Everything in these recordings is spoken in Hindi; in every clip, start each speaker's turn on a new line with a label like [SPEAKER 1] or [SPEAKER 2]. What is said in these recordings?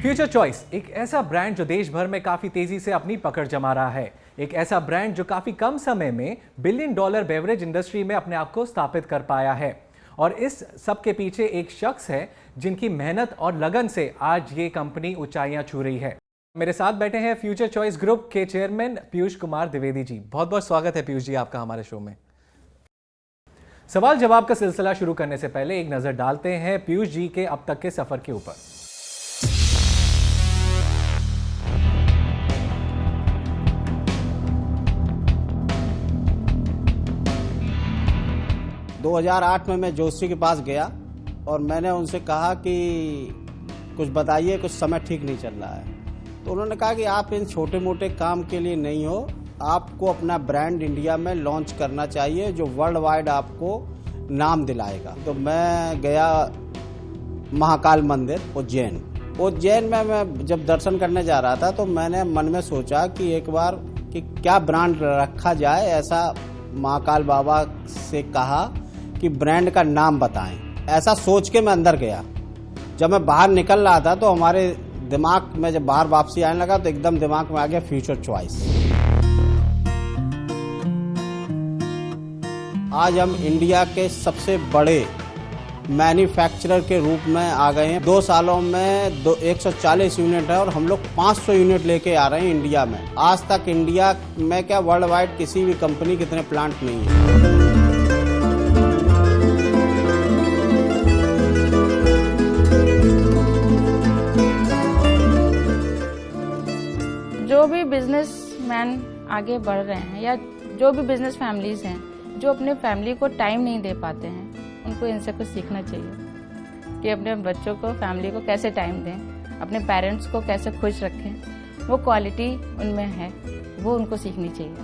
[SPEAKER 1] फ्यूचर चॉइस एक ऐसा ब्रांड जो देश भर में काफी तेजी से अपनी पकड़ जमा रहा है। एक ऐसा ब्रांड जो काफी कम समय में $1 बिलियन बेवरेज इंडस्ट्री में अपने आप को स्थापित कर पाया है। और इस सब के पीछे एक शख्स है जिनकी मेहनत और लगन से आज ये कंपनी ऊंचाइयां छू रही है। मेरे साथ बैठे हैं फ्यूचर चॉइस ग्रुप के चेयरमैन पीयूष कुमार द्विवेदी जी। बहुत बहुत स्वागत है पीयूष जी आपका हमारे शो में। सवाल जवाब का सिलसिला शुरू करने से पहले एक नजर डालते हैं पीयूष जी के अब तक के सफर के ऊपर।
[SPEAKER 2] दो 2008 में मैं जोशी के पास गया और मैंने उनसे कहा कि कुछ बताइए, कुछ समय ठीक नहीं चल रहा है। तो उन्होंने कहा कि आप इन छोटे मोटे काम के लिए नहीं हो, आपको अपना ब्रांड इंडिया में लॉन्च करना चाहिए जो वर्ल्ड वाइड आपको नाम दिलाएगा। तो मैं गया महाकाल मंदिर उज्जैन में मैं जब दर्शन करने जा रहा था तो मैंने मन में सोचा कि एक बार कि क्या ब्रांड रखा जाए। ऐसा महाकाल बाबा से कहा कि ब्रांड का नाम बताएं। ऐसा सोच के मैं अंदर गया। जब मैं बाहर निकल रहा था तो हमारे दिमाग में जब बाहर वापसी आने लगा तो एकदम दिमाग में आ गया फ्यूचर चॉइस। आज हम इंडिया के सबसे बड़े मैन्युफैक्चरर के रूप में आ गए हैं। 2 सालों में 140 यूनिट है और हम लोग 500 यूनिट लेके आ रहे हैं इंडिया में। आज तक इंडिया में क्या वर्ल्ड वाइड किसी भी कंपनी के इतने प्लांट नहीं है।
[SPEAKER 3] जो भी बिजनेसमैन आगे बढ़ रहे हैं या जो भी बिजनेस फैमिलीज हैं जो अपने फैमिली को टाइम नहीं दे पाते हैं, उनको इनसे कुछ सीखना चाहिए कि अपने बच्चों को, फैमिली को कैसे टाइम दें, अपने पेरेंट्स को कैसे खुश रखें। वो क्वालिटी उनमें है, वो उनको सीखनी चाहिए।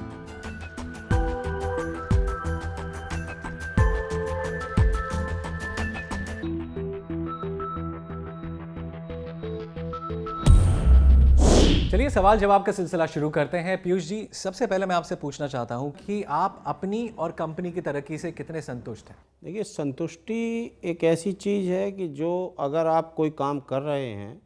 [SPEAKER 1] चलिए सवाल जवाब का सिलसिला शुरू करते हैं। पीयूष जी, सबसे पहले मैं आपसे पूछना चाहता हूं कि आप अपनी और कंपनी की तरक्की से कितने संतुष्ट हैं?
[SPEAKER 2] देखिए, संतुष्टि एक ऐसी चीज़ है कि जो अगर आप कोई काम कर रहे हैं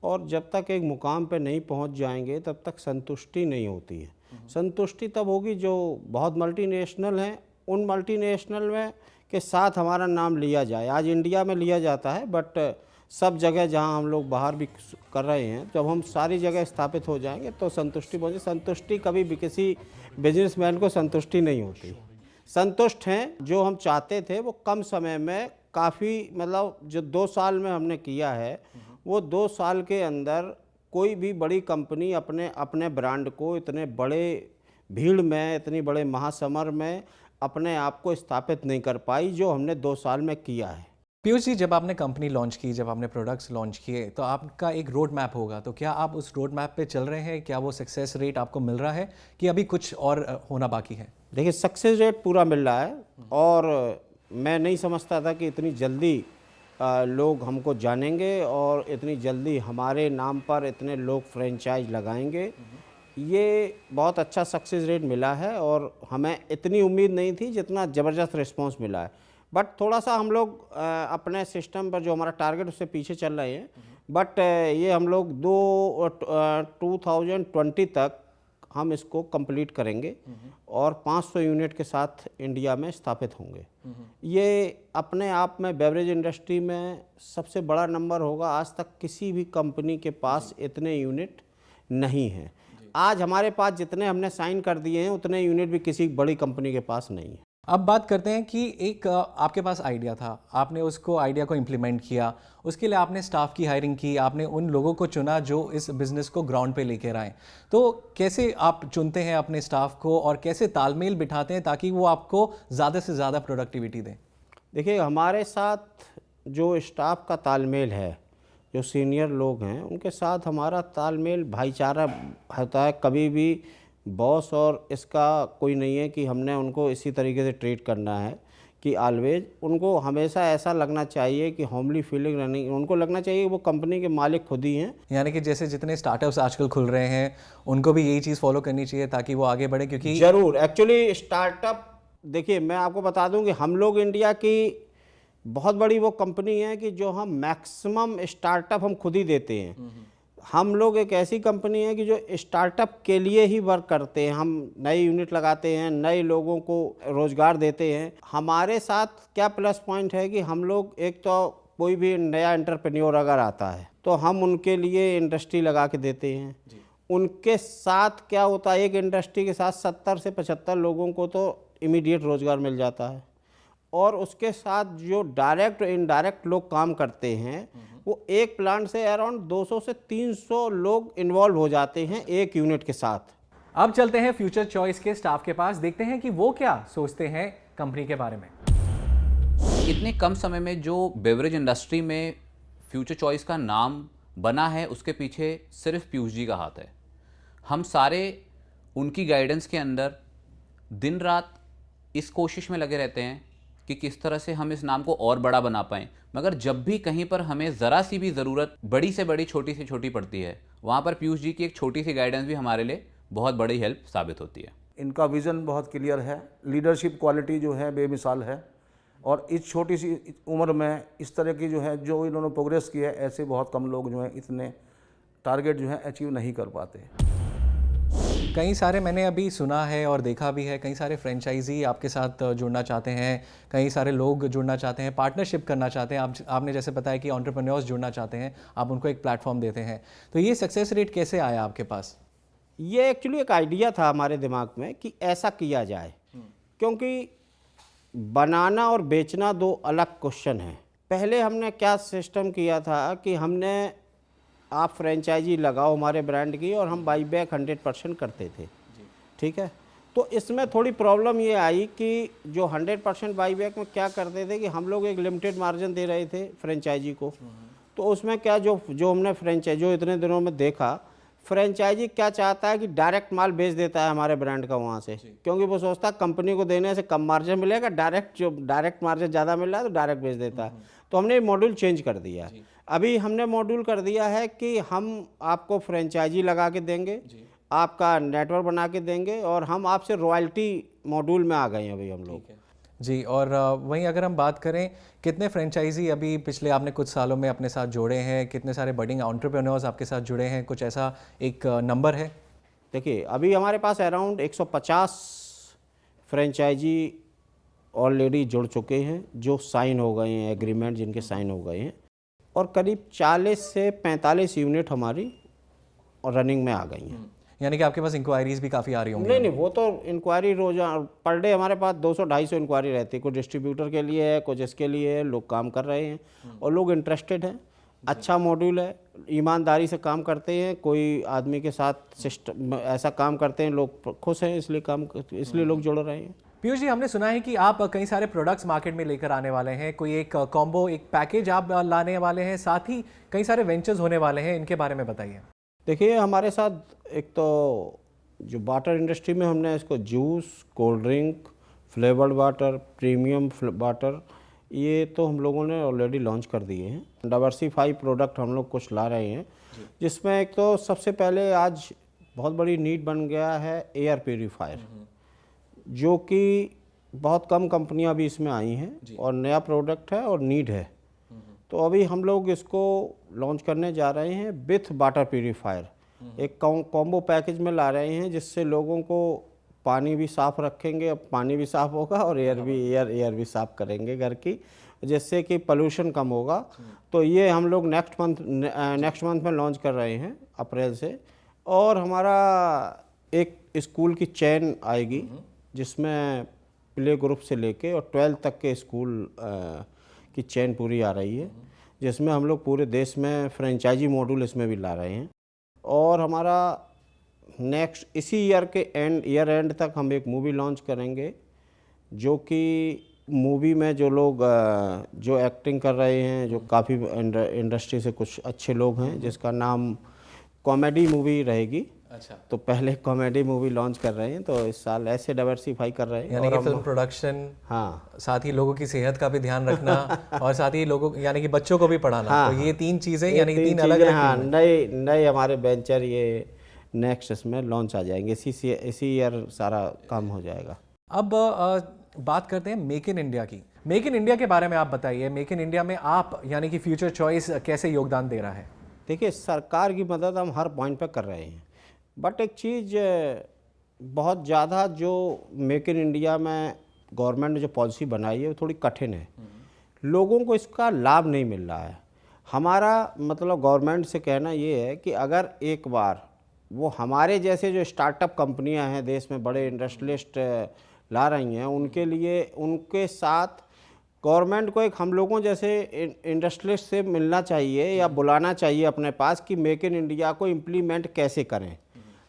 [SPEAKER 2] और जब तक एक मुकाम पे नहीं पहुंच जाएंगे तब तक संतुष्टि नहीं होती है। संतुष्टि तब होगी जो बहुत मल्टीनेशनल हैं, उन मल्टीनेशनल में के साथ हमारा नाम लिया जाए। आज इंडिया में लिया जाता है, बट सब जगह जहां हम लोग बाहर भी कर रहे हैं, जब हम सारी जगह स्थापित हो जाएंगे तो संतुष्टि पहुंचे। संतुष्टि कभी भी किसी बिजनेसमैन को संतुष्टि नहीं होती। संतुष्ट हैं, जो हम चाहते थे वो कम समय में काफ़ी, मतलब जो 2 साल में हमने किया है वो 2 साल के अंदर कोई भी बड़ी कंपनी अपने ब्रांड को इतने बड़े भीड़ में, इतनी बड़े महासमर में अपने आप को स्थापित नहीं कर पाई जो हमने 2 साल में किया है।
[SPEAKER 1] पीयूष जी, जब आपने कंपनी लॉन्च की, जब आपने प्रोडक्ट्स लॉन्च किए तो आपका एक रोड मैप होगा, तो क्या आप उस रोड मैप पे चल रहे हैं? क्या वो सक्सेस रेट आपको मिल रहा है कि अभी कुछ और होना बाकी है?
[SPEAKER 2] देखिए, सक्सेस रेट पूरा मिल रहा है और मैं नहीं समझता था कि इतनी जल्दी लोग हमको जानेंगे और इतनी जल्दी हमारे नाम पर इतने लोग फ्रेंचाइज लगाएंगे। ये बहुत अच्छा सक्सेस रेट मिला है और हमें इतनी उम्मीद नहीं थी जितना ज़बरदस्त रिस्पांस मिला है। बट थोड़ा सा हम लोग अपने सिस्टम पर जो हमारा टारगेट उससे पीछे चल रहे हैं। बट ये हम लोग 2020 तक हम इसको कंप्लीट करेंगे और 500 यूनिट के साथ इंडिया में स्थापित होंगे। ये अपने आप में बेवरेज इंडस्ट्री में सबसे बड़ा नंबर होगा। आज तक किसी भी कंपनी के पास इतने यूनिट नहीं हैं। आज हमारे पास जितने हमने साइन कर दिए हैं उतने यूनिट भी किसी बड़ी कंपनी के पास नहीं है।
[SPEAKER 1] अब बात करते हैं कि एक आपके पास आइडिया था, आपने उसको आइडिया को इम्प्लीमेंट किया, उसके लिए आपने स्टाफ की हायरिंग की, आपने उन लोगों को चुना जो इस बिज़नेस को ग्राउंड पे लेकर आएँ। तो कैसे आप चुनते हैं अपने स्टाफ को और कैसे तालमेल बिठाते हैं ताकि वो आपको ज़्यादा से ज़्यादा प्रोडक्टिविटी दें?
[SPEAKER 2] देखिए, हमारे साथ जो स्टाफ का तालमेल है, जो सीनियर लोग हैं, उनके साथ हमारा तालमेल भाईचारा होता है। कभी भी बॉस और इसका कोई नहीं है कि हमने उनको इसी तरीके से ट्रीट करना है कि ऑलवेज उनको हमेशा ऐसा लगना चाहिए कि होमली फीलिंग रनिंग, उनको लगना चाहिए कि वो कंपनी के मालिक खुद ही हैं।
[SPEAKER 1] यानी कि जैसे जितने स्टार्टअप्स आजकल खुल रहे हैं उनको भी यही चीज़ फॉलो करनी चाहिए ताकि वो आगे बढ़े। क्योंकि
[SPEAKER 2] ज़रूर, एक्चुअली स्टार्टअप, देखिए मैं आपको बता दूं कि हम लोग इंडिया की बहुत बड़ी वो कंपनी है कि जो हम मैक्सिमम स्टार्टअप हम खुद ही देते हैं। हम लोग एक ऐसी कंपनी है कि जो स्टार्टअप के लिए ही वर्क करते हैं। हम नई यूनिट लगाते हैं, नए लोगों को रोज़गार देते हैं। हमारे साथ क्या प्लस पॉइंट है कि हम लोग, एक तो कोई भी नया एंटरप्रेन्योर अगर आता है तो हम उनके लिए इंडस्ट्री लगा के देते हैं। उनके साथ क्या होता है, एक इंडस्ट्री के साथ 70 से 75 लोगों को तो इमीडिएट रोज़गार मिल जाता है, और उसके साथ जो डायरेक्ट और इनडायरेक्ट लोग काम करते हैं वो एक प्लांट से अराउंड 200 से 300 लोग इन्वॉल्व हो जाते हैं एक यूनिट के साथ।
[SPEAKER 1] अब चलते हैं फ्यूचर चॉइस के स्टाफ के पास, देखते हैं कि वो क्या सोचते हैं कंपनी के बारे में।
[SPEAKER 4] इतने कम समय में जो बेवरेज इंडस्ट्री में फ्यूचर चॉइस का नाम बना है, उसके पीछे सिर्फ पीयूष जी का हाथ है। हम सारे उनकी गाइडेंस के अंदर दिन रात इस कोशिश में लगे रहते हैं कि किस तरह से हम इस नाम को और बड़ा बना पाएँ। मगर जब भी कहीं पर हमें ज़रा सी भी ज़रूरत बड़ी से बड़ी, छोटी से छोटी पड़ती है, वहाँ पर पीयूष जी की एक छोटी सी गाइडेंस भी हमारे लिए बहुत बड़ी हेल्प साबित होती है।
[SPEAKER 5] इनका विज़न बहुत क्लियर है, लीडरशिप क्वालिटी जो है बेमिसाल है, और इस छोटी सी उम्र में इस तरह की जो है जो इन्होंने प्रोग्रेस की है, ऐसे बहुत कम लोग जो हैं इतने टारगेट जो है अचीव नहीं कर पाते।
[SPEAKER 1] कई सारे मैंने अभी सुना है और देखा भी है, कई सारे फ्रेंचाइजी आपके साथ जुड़ना चाहते हैं, कई सारे लोग जुड़ना चाहते हैं, पार्टनरशिप करना चाहते हैं। आपने जैसे बताया कि एंटरप्रेन्योर्स जुड़ना चाहते हैं, आप उनको एक प्लेटफॉर्म देते हैं। तो ये सक्सेस रेट कैसे आया आपके पास?
[SPEAKER 2] ये एक्चुअली एक आइडिया था हमारे दिमाग में कि ऐसा किया जाए, क्योंकि बनाना और बेचना दो अलग क्वेश्चन है। पहले हमने क्या सिस्टम किया था कि हमने, आप फ्रेंचाइजी लगाओ हमारे ब्रांड की और हम बाई बैक 100% करते थे, ठीक है। तो इसमें थोड़ी प्रॉब्लम ये आई कि जो 100% बाई बैक में क्या करते थे कि हम लोग एक लिमिटेड मार्जिन दे रहे थे फ्रेंचाइजी को। तो उसमें क्या, जो हमने फ्रेंचाइजी जो इतने दिनों में देखा, फ्रेंचाइजी क्या चाहता है कि डायरेक्ट माल बेच देता है हमारे ब्रांड का वहाँ से, क्योंकि वो सोचता है कंपनी को देने से कम मार्जिन मिलेगा, डायरेक्ट मार्जिन ज़्यादा मिल रहा है तो डायरेक्ट बेच देता है। तो हमने मॉड्यूल चेंज कर दिया है। अभी हमने मॉड्यूल कर दिया है कि हम आपको फ्रेंचाइजी लगा के देंगे, आपका नेटवर्क बना के देंगे, और हम आपसे रॉयल्टी मॉड्यूल में आ गए हैं अभी हम लोग
[SPEAKER 1] जी। और वहीं अगर हम बात करें, कितने फ्रेंचाइजी अभी पिछले आपने कुछ सालों में अपने साथ जोड़े हैं, कितने सारे बडिंग एंटरप्रेन्योर्स आपके साथ जुड़े हैं, कुछ ऐसा एक नंबर है?
[SPEAKER 2] देखिए, अभी हमारे पास अराउंड 150 फ्रेंचाइजी ऑलरेडी जुड़ चुके हैं, जो साइन हो गए हैं, एग्रीमेंट जिनके साइन हो गए हैं, और करीब 40 से 45 यूनिट हमारी रनिंग में आ गई हैं।
[SPEAKER 1] यानी कि आपके पास इंक्वायरीज भी काफ़ी आ रही होंगी?
[SPEAKER 2] नहीं, वो तो इंक्वायरी रोज़ाना पर डे हमारे पास 200-250 इंक्वायरी रहती है। कुछ डिस्ट्रीब्यूटर के लिए है, कुछ इसके लिए है, लोग काम कर रहे हैं और लोग इंटरेस्टेड हैं। अच्छा मॉड्यूल है, ईमानदारी से काम करते हैं, कोई आदमी के साथ सिस्टम ऐसा काम करते हैं, लोग खुश हैं, इसलिए लोग जुड़ रहे हैं।
[SPEAKER 1] पीयूष जी, हमने सुना है कि आप कई सारे प्रोडक्ट्स मार्केट में लेकर आने वाले हैं, कोई एक कॉम्बो, एक पैकेज आप लाने वाले हैं, साथ ही कई सारे वेंचर्स होने वाले हैं, इनके बारे में बताइए।
[SPEAKER 2] देखिए, हमारे साथ एक तो जो वाटर इंडस्ट्री में हमने इसको juice, cold drink, flavoured water, premium water, ये तो हम लोगों ने ऑलरेडी लॉन्च कर दिए हैं। डाइवर्सिफाई प्रोडक्ट हम लोग कुछ ला रहे हैं, जिसमें एक तो सबसे पहले आज बहुत बड़ी नीड बन गया है एयर प्यूरीफायर, जो कि बहुत कम कंपनियां भी इसमें आई हैं और नया प्रोडक्ट है और नीड है। तो अभी हम लोग इसको लॉन्च करने जा रहे हैं विथ वाटर प्यूरीफायर, एक कॉम्बो पैकेज में ला रहे हैं, जिससे लोगों को पानी भी साफ़ रखेंगे, पानी भी साफ़ होगा और एयर भी साफ़ करेंगे घर की, जिससे कि पोल्यूशन कम होगा। तो ये हम लोग नेक्स्ट मंथ में लॉन्च कर रहे हैं, अप्रैल से। और हमारा एक स्कूल की चेन आएगी, जिसमें प्ले ग्रुप से लेके और 12th तक के स्कूल की चेन पूरी आ रही है, जिसमें हम लोग पूरे देश में फ्रेंचाइजी मॉड्यूल इसमें भी ला रहे हैं। और हमारा नेक्स्ट इसी ईयर एंड तक हम एक मूवी लॉन्च करेंगे, जो कि मूवी में जो लोग जो एक्टिंग कर रहे हैं, जो काफ़ी इंडस्ट्री से कुछ अच्छे लोग हैं, जिसका नाम कॉमेडी मूवी रहेगी।
[SPEAKER 1] अच्छा,
[SPEAKER 2] तो पहले कॉमेडी मूवी लॉन्च कर रहे हैं, तो इस साल ऐसे डाइवर्सिफाई कर रहे हैं।
[SPEAKER 1] यानी कि फिल्म प्रोडक्शन,
[SPEAKER 2] हाँ,
[SPEAKER 1] साथ ही लोगों की सेहत का भी ध्यान रखना और साथ ही लोगों यानी कि बच्चों को भी पढ़ाना।
[SPEAKER 2] हाँ,
[SPEAKER 1] तो ये 3 चीज़ें, यानी कि 3
[SPEAKER 2] चीज़ें,
[SPEAKER 1] अलग-अलग
[SPEAKER 2] हाँ, नए हमारे वेंचर ये नेक्स्ट इसमें लॉन्च आ जाएंगे। इसी ईयर सारा काम हो जाएगा।
[SPEAKER 1] अब बात करते हैं मेक इन इंडिया की। मेक इन इंडिया के बारे में आप बताइए, मेक इन इंडिया में आप यानी कि फ्यूचर चॉइस कैसे योगदान दे रहा है?
[SPEAKER 2] देखिए, सरकार की मदद हम हर पॉइंट पर कर रहे हैं, बट एक चीज़ बहुत ज़्यादा जो मेक इन इंडिया में गवर्नमेंट ने जो पॉलिसी बनाई है वो थोड़ी कठिन है। लोगों को इसका लाभ नहीं मिल रहा है। हमारा मतलब गवर्नमेंट से कहना ये है कि अगर एक बार वो हमारे जैसे जो स्टार्टअप कंपनियां हैं देश में, बड़े इंडस्ट्रियलिस्ट ला रही हैं, उनके लिए उनके साथ गवर्नमेंट को एक हम लोगों जैसे इंडस्ट्रियलिस्ट से मिलना चाहिए या बुलाना चाहिए अपने पास कि मेक इन इंडिया को इम्प्लीमेंट कैसे करें।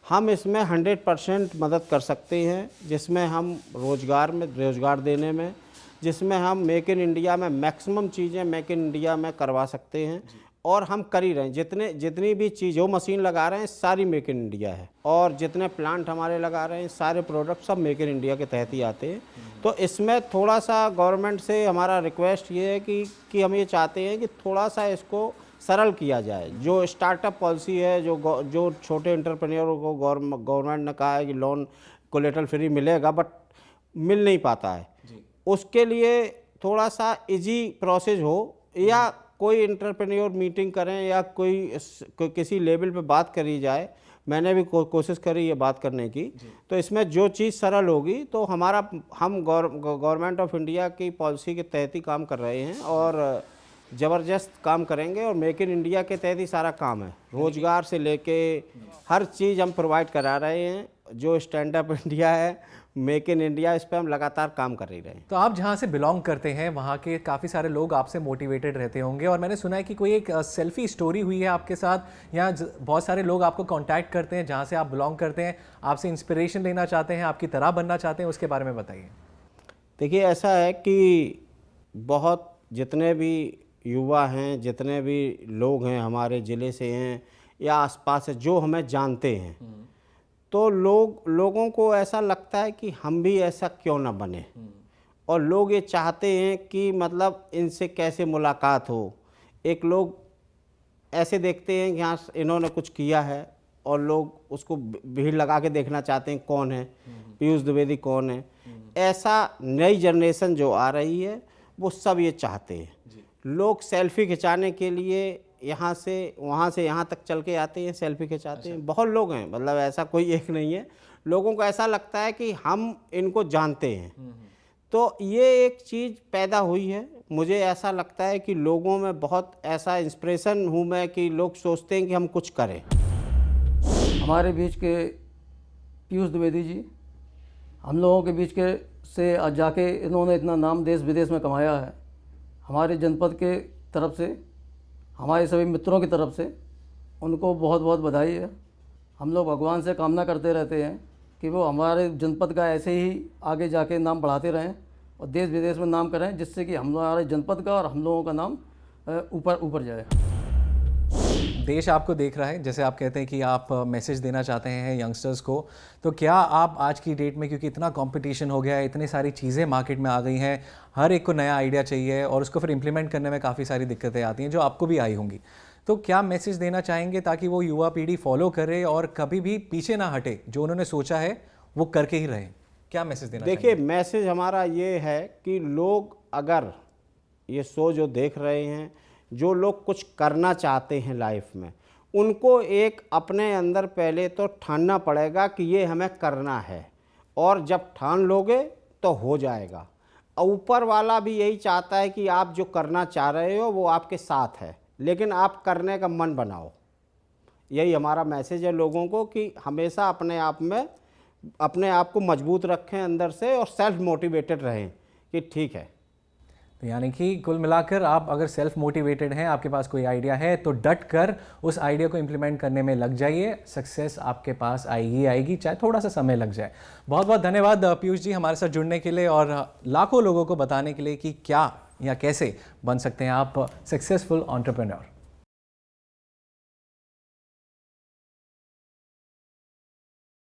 [SPEAKER 2] हम इसमें 100% मदद कर सकते हैं, जिसमें हम रोज़गार देने में, जिसमें हम मेक इन इंडिया में मैक्सिमम चीज़ें मेक इन इंडिया में करवा सकते हैं। और हम कर ही रहे हैं, जितनी भी चीज़ जो मशीन लगा रहे हैं सारी मेक इन इंडिया है, और जितने प्लांट हमारे लगा रहे हैं सारे प्रोडक्ट सब मेक इन इंडिया के तहत ही आते हैं। तो इसमें थोड़ा सा गवर्नमेंट से हमारा रिक्वेस्ट ये है कि हम ये चाहते हैं कि थोड़ा सा इसको सरल किया जाए। जो स्टार्टअप पॉलिसी है, जो छोटे एंटरप्रेन्योर को गवर्नमेंट ने कहा है कि लोन कोलेटरल फ्री मिलेगा, बट मिल नहीं पाता है। उसके लिए थोड़ा सा इजी प्रोसेस हो, या कोई एंटरप्रेन्योर मीटिंग करें या कोई किसी लेवल पे बात करी जाए। मैंने भी कोशिश करी ये बात करने की, तो इसमें जो चीज़ सरल होगी तो हम गवर्नमेंट ऑफ इंडिया की पॉलिसी के तहत ही काम कर रहे हैं और ज़बरदस्त काम करेंगे। और मेक इन इंडिया के तहत ही सारा काम है, रोज़गार से लेके हर चीज़ हम प्रोवाइड करा रहे हैं। जो स्टैंड अप इंडिया है, मेक इन इंडिया, इस पर हम लगातार काम कर ही रहे हैं।
[SPEAKER 1] तो आप जहाँ से बिलोंग करते हैं वहाँ के काफ़ी सारे लोग आपसे मोटिवेटेड रहते होंगे, और मैंने सुना है कि कोई एक सेल्फी स्टोरी हुई है आपके साथ, या बहुत सारे लोग आपको कांटेक्ट करते हैं जहाँ से आप बिलोंग करते हैं, आपसे इंस्पिरेशन लेना चाहते हैं, आपकी तरह बनना चाहते हैं, उसके बारे में बताइए।
[SPEAKER 2] देखिए, ऐसा है कि बहुत जितने भी युवा हैं, जितने भी लोग हैं हमारे ज़िले से हैं या आसपास से जो हमें जानते हैं, तो लोगों को ऐसा लगता है कि हम भी ऐसा क्यों ना बने, और लोग ये चाहते हैं कि मतलब इनसे कैसे मुलाकात हो। एक लोग ऐसे देखते हैं कि हाँ इन्होंने कुछ किया है, और लोग उसको भीड़ लगा के देखना चाहते हैं कौन है, पीयूष द्विवेदी कौन है। ऐसा नई जनरेशन जो आ रही है वो सब ये चाहते हैं। लोग सेल्फी खिंचाने के लिए यहाँ से वहाँ से यहाँ तक चल के आते हैं, सेल्फी खिंचाते हैं। बहुत लोग हैं, मतलब ऐसा कोई एक नहीं है। लोगों को ऐसा लगता है कि हम इनको जानते हैं। तो ये एक चीज़ पैदा हुई है। मुझे ऐसा लगता है कि लोगों में बहुत ऐसा इंस्पिरेशन हूँ मैं कि लोग सोचते हैं कि हम कुछ करें।
[SPEAKER 6] हमारे बीच के पीयूष द्विवेदी जी, हम लोगों के बीच के से आज जाके इन्होंने इतना नाम देश विदेश में कमाया है। हमारे जनपद के तरफ से, हमारे सभी मित्रों की तरफ से उनको बहुत बहुत बधाई है। हम लोग भगवान से कामना करते रहते हैं कि वो हमारे जनपद का ऐसे ही आगे जाके नाम बढ़ाते रहें और देश विदेश में नाम करें, जिससे कि हमारे जनपद का और हम लोगों का नाम ऊपर जाए।
[SPEAKER 1] देश आपको देख रहा है, जैसे आप कहते हैं कि आप मैसेज देना चाहते हैं यंगस्टर्स को, तो क्या आप आज की डेट में, क्योंकि इतना कंपटीशन हो गया है, इतनी सारी चीज़ें मार्केट में आ गई हैं, हर एक को नया आइडिया चाहिए और उसको फिर इम्प्लीमेंट करने में काफ़ी सारी दिक्कतें आती हैं जो आपको भी आई होंगी, तो क्या मैसेज देना चाहेंगे ताकि वो युवा पीढ़ी फॉलो करे और कभी भी पीछे ना हटे, जो उन्होंने सोचा है वो करके ही रहे? क्या मैसेज देना?
[SPEAKER 2] देखिए, मैसेज हमारा ये है कि लोग अगर ये शो जो देख रहे हैं, जो लोग कुछ करना चाहते हैं लाइफ में, उनको एक अपने अंदर पहले तो ठानना पड़ेगा कि ये हमें करना है, और जब ठान लोगे तो हो जाएगा। ऊपर वाला भी यही चाहता है कि आप जो करना चाह रहे हो वो आपके साथ है, लेकिन आप करने का मन बनाओ। यही हमारा मैसेज है लोगों को कि हमेशा अपने आप को मजबूत रखें अंदर से और सेल्फ मोटिवेटेड रहें कि ठीक है।
[SPEAKER 1] तो यानी कि कुल मिलाकर आप अगर सेल्फ मोटिवेटेड हैं, आपके पास कोई आइडिया है तो डट कर उस आइडिया को इम्प्लीमेंट करने में लग जाइए, सक्सेस आपके पास आएगी, चाहे थोड़ा सा समय लग जाए। बहुत बहुत धन्यवाद पीयूष जी हमारे साथ जुड़ने के लिए और लाखों लोगों को बताने के लिए कि क्या या कैसे बन सकते हैं आप सक्सेसफुल एंटरप्रेन्योर।